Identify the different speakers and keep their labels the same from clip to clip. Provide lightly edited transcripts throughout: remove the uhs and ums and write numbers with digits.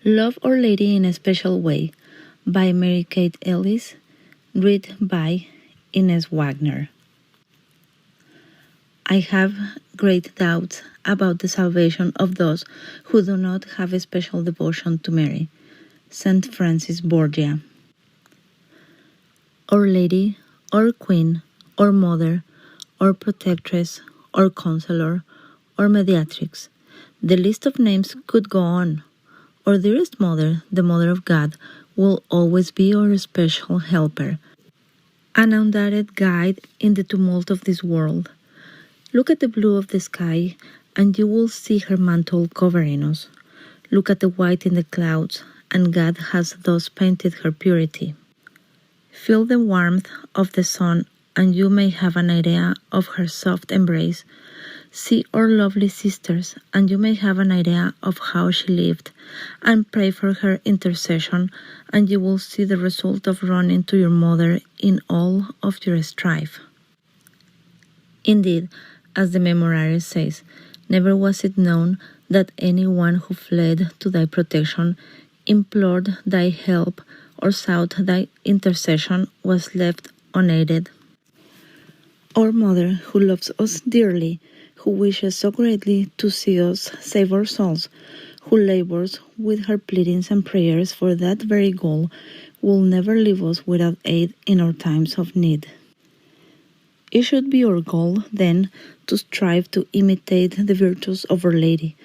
Speaker 1: Love Our Lady in a Special Way by Mary Kate Ellis, read by Ines Wagner. I have great doubts about the salvation of those who do not have a special devotion to Mary. St. Francis Borgia. Our Lady, or Queen, or Mother, or Protectress, or Counselor, or Mediatrix. The list of names could go on. Our dearest Mother, the Mother of God, will always be our special helper, an undoubted guide in the tumult of this world. Look at the blue of the sky, and you will see her mantle covering us. Look at the white in the clouds, and God has thus painted her purity. Feel the warmth of the sun, and you may have an idea of her soft embrace. See our lovely sisters, and you may have an idea of how she lived, and pray for her intercession, and you will see the result of running to your mother in all of your strife. Indeed, as the Memorare says, never was it known that anyone who fled to thy protection, implored thy help, or sought thy intercession was left unaided. Our Mother, who loves us dearly, who wishes so greatly to see us save our souls, who labors with her pleadings and prayers for that very goal, will never leave us without aid in our times of need. It should be our goal, then, to strive to imitate the virtues of Our Lady,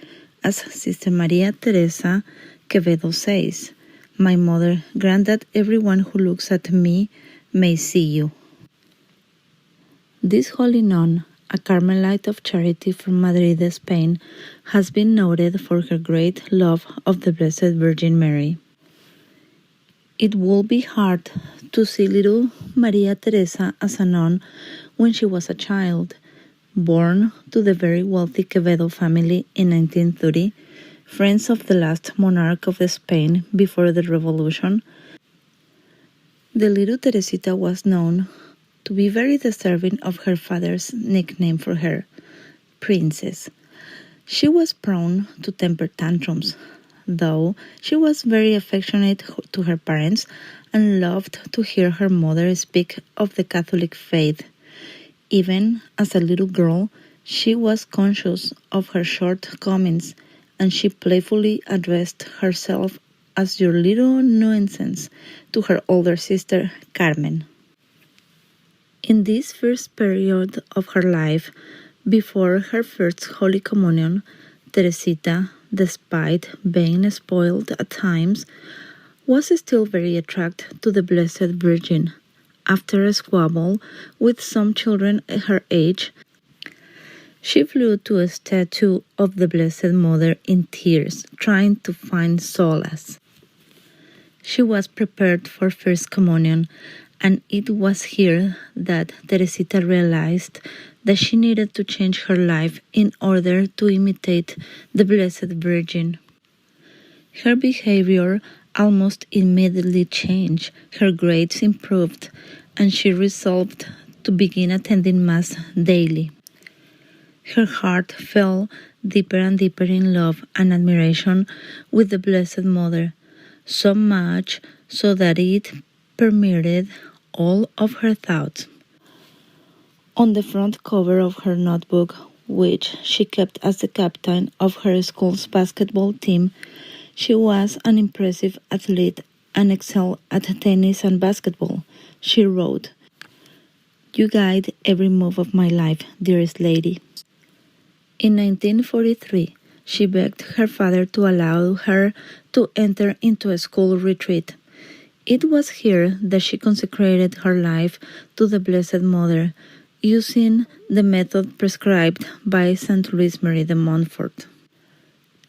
Speaker 1: as Sister Maria Teresa Quevedo says, "My Mother, grant that everyone who looks at me may see you." This holy nun, a Carmelite of charity from Madrid, Spain, has been noted for her great love of the Blessed Virgin Mary. It would be hard to see little Maria Teresa as a nun when she was a child. Born to the very wealthy Quevedo family in 1930, friends of the last monarch of Spain before the revolution, the little Teresita was known to be very deserving of her father's nickname for her, Princess. She was prone to temper tantrums, though she was very affectionate to her parents and loved to hear her mother speak of the Catholic faith. Even as a little girl, she was conscious of her shortcomings, and she playfully addressed herself as your little nuisance to her older sister, Carmen. In this first period of her life, before her first Holy Communion, Teresita, despite being spoiled at times, was still very attracted to the Blessed Virgin. After a squabble with some children her age, she flew to a statue of the Blessed Mother in tears, trying to find solace. She was prepared for First Communion, and it was here that Teresita realized that she needed to change her life in order to imitate the Blessed Virgin. Her behavior almost immediately changed, her grades improved, and she resolved to begin attending Mass daily. Her heart fell deeper and deeper in love and admiration with the Blessed Mother, so much so that it permeated all of her thoughts. On the front cover of her notebook, which she kept as the captain of her school's basketball team, she was an impressive athlete and excelled at tennis and basketball. She wrote, "You guide every move of my life, dearest lady." In 1943, she begged her father to allow her to enter into a school retreat. It was here that she consecrated her life to the Blessed Mother, using the method prescribed by St. Louis Marie de Montfort.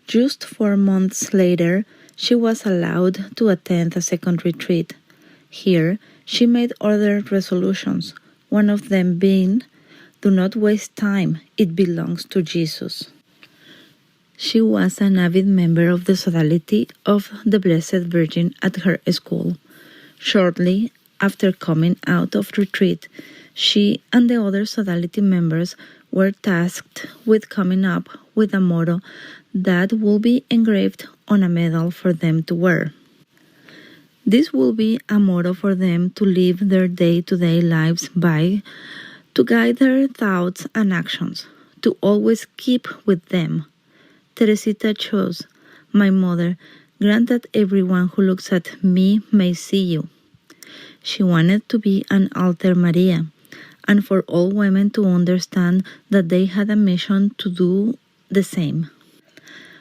Speaker 1: Just 4 months later, she was allowed to attend a second retreat. Here, she made other resolutions, one of them being, "Do not waste time, it belongs to Jesus." She was an avid member of the Sodality of the Blessed Virgin at her school. Shortly after coming out of retreat, she and the other Sodality members were tasked with coming up with a motto that will be engraved on a medal for them to wear. This will be a motto for them to live their day-to-day lives by, to guide their thoughts and actions, to always keep with them. Teresita chose, "My mother, grant that everyone who looks at me may see you." She wanted to be an Alter Maria, and for all women to understand that they had a mission to do the same.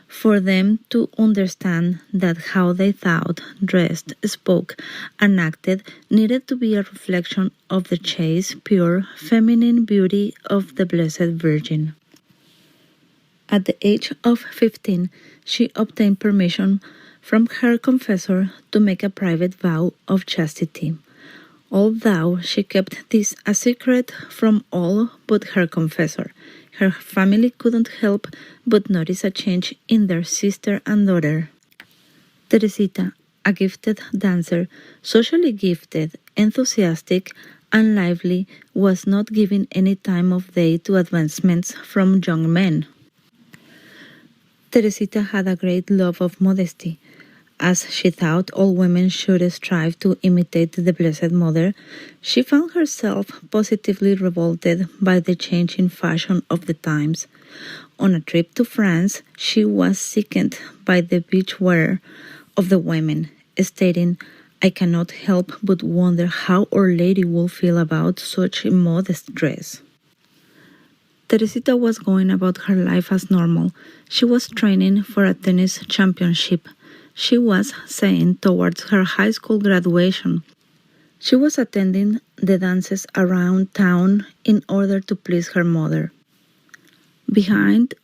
Speaker 1: For them to understand that how they thought, dressed, spoke, and acted needed to be a reflection of the chaste, pure, feminine beauty of the Blessed Virgin. At the age of 15, she obtained permission from her confessor to make a private vow of chastity. Although she kept this a secret from all but her confessor, her family couldn't help but notice a change in their sister and daughter. Teresita, a gifted dancer, socially gifted, enthusiastic, and lively, was not giving any time of day to advancements from young men. Teresita had a great love of modesty. As she thought all women should strive to imitate the Blessed Mother, she found herself positively revolted by the changing fashion of the times. On a trip to France, she was sickened by the beach wear of the women, stating, "I cannot help but wonder how Our Lady will feel about such a modest dress." Teresita was going about her life as normal. She was training for a tennis championship. She was saying towards her high school graduation. She was attending the dances around town in order to please her mother. Behind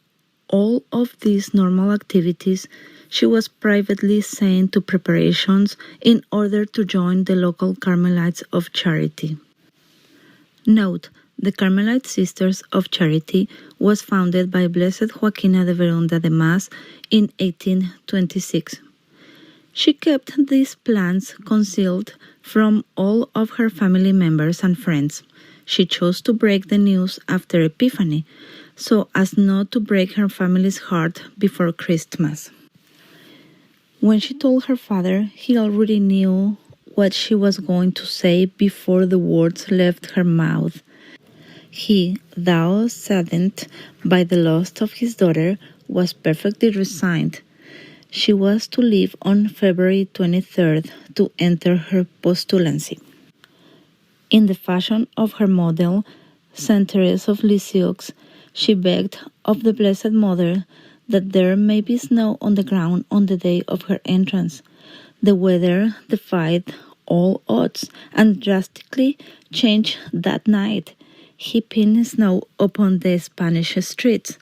Speaker 1: all of these normal activities, she was privately saying to preparations in order to join the local Carmelites of Charity. Note, the Carmelite Sisters of Charity was founded by Blessed Joaquina de Verunda de Mas in 1826. She kept these plans concealed from all of her family members and friends. She chose to break the news after Epiphany, so as not to break her family's heart before Christmas. When she told her father, he already knew what she was going to say before the words left her mouth. He, though saddened by the loss of his daughter, was perfectly resigned. She was to leave on February 23rd to enter her postulancy. In the fashion of her model, Saint Therese of Lisieux, she begged of the Blessed Mother that there may be snow on the ground on the day of her entrance. The weather defied all odds and drastically changed that night, heaping snow upon the Spanish streets.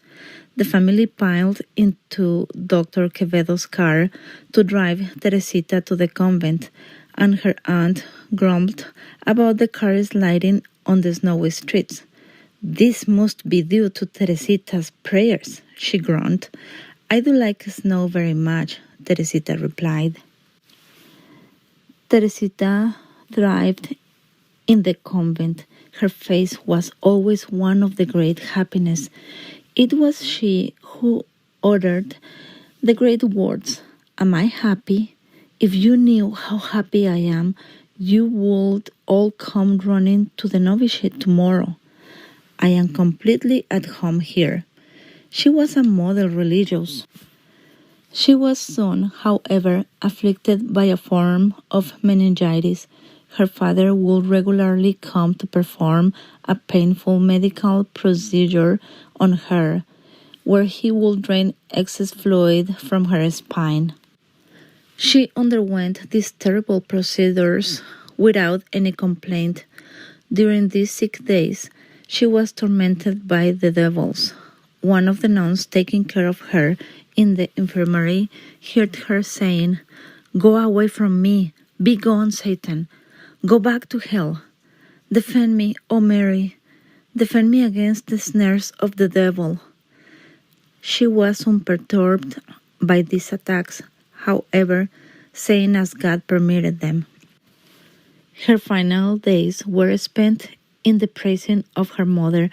Speaker 1: The family piled into Dr. Quevedo's car to drive Teresita to the convent, and her aunt grumbled about the car sliding on the snowy streets. "This must be due to Teresita's prayers," she groaned. "I do like snow very much," Teresita replied. Teresita thrived in the convent. Her face was always one of the great happiness. It was she who uttered the great words, "Am I happy? If you knew how happy I am, you would all come running to the novitiate tomorrow. I am completely at home here." She was a model religious. She was soon, however, afflicted by a form of meningitis. Her father would regularly come to perform a painful medical procedure on her, where he would drain excess fluid from her spine. She underwent these terrible procedures without any complaint. During these sick days, she was tormented by the devils. One of the nuns taking care of her in the infirmary heard her saying, "Go away from me, be gone, Satan. Go back to hell. Defend me, O Mary. Defend me against the snares of the devil." She was unperturbed by these attacks, however, saying as God permitted them. Her final days were spent in the praising of her mother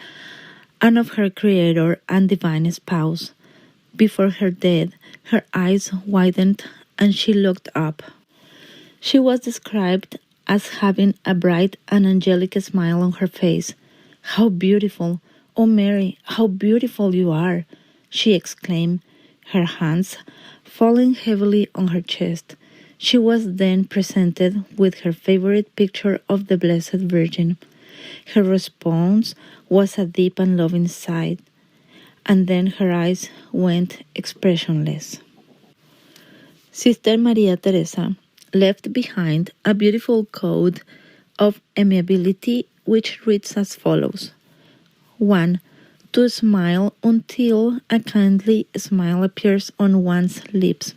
Speaker 1: and of her Creator and Divine Spouse. Before her death, her eyes widened and she looked up. She was described as having a bright and angelic smile on her face. "How beautiful! Oh, Mary, how beautiful you are!" she exclaimed, her hands falling heavily on her chest. She was then presented with her favorite picture of the Blessed Virgin. Her response was a deep and loving sigh, and then her eyes went expressionless. Sister Maria Teresa left behind a beautiful code of amiability which reads as follows: 1. To smile until a kindly smile appears on one's lips.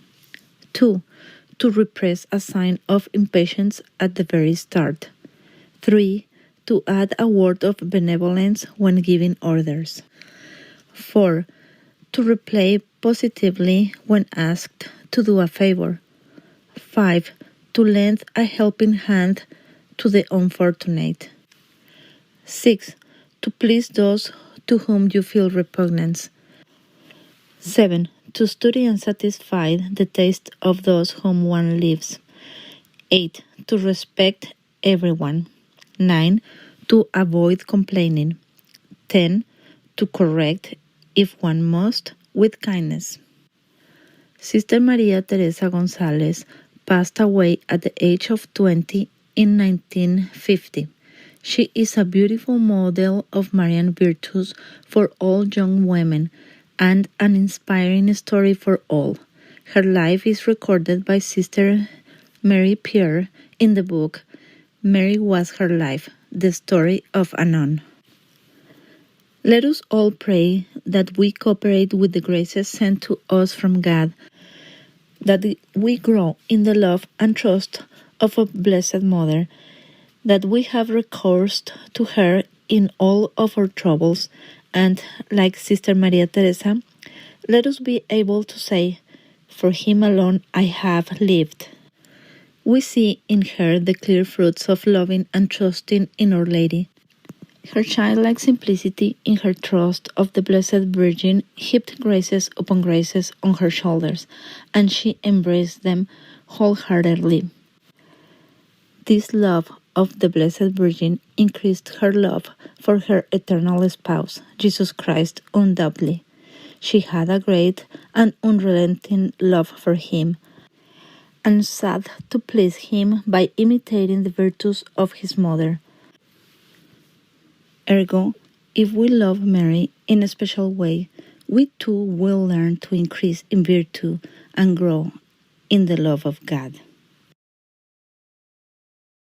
Speaker 1: 2. To repress a sign of impatience at the very start. 3. To add a word of benevolence when giving orders. 4. To reply positively when asked to do a favor. 5. To lend a helping hand to the unfortunate. 6. To please those to whom you feel repugnance. 7. To study and satisfy the taste of those whom one lives. 8. To respect everyone. 9. To avoid complaining. 10. To correct, if one must, with kindness. Sister Maria Teresa Gonzalez passed away at the age of 20 in 1950. She is a beautiful model of Marian virtues for all young women and an inspiring story for all. Her life is recorded by Sister Mary Pierre in the book Mary Was Her Life, the Story of a Nun. Let us all pray that we cooperate with the graces sent to us from God, that we grow in the love and trust of a Blessed Mother, that we have recourse to her in all of our troubles, and, like Sister Maria Teresa, let us be able to say, "For him alone I have lived." We see in her the clear fruits of loving and trusting in Our Lady. Her childlike simplicity in her trust of the Blessed Virgin heaped graces upon graces on her shoulders, and she embraced them wholeheartedly. This love of the Blessed Virgin increased her love for her eternal spouse, Jesus Christ, undoubtedly. She had a great and unrelenting love for him, and sought to please him by imitating the virtues of his mother. Ergo, if we love Mary in a special way, we too will learn to increase in virtue and grow in the love of God.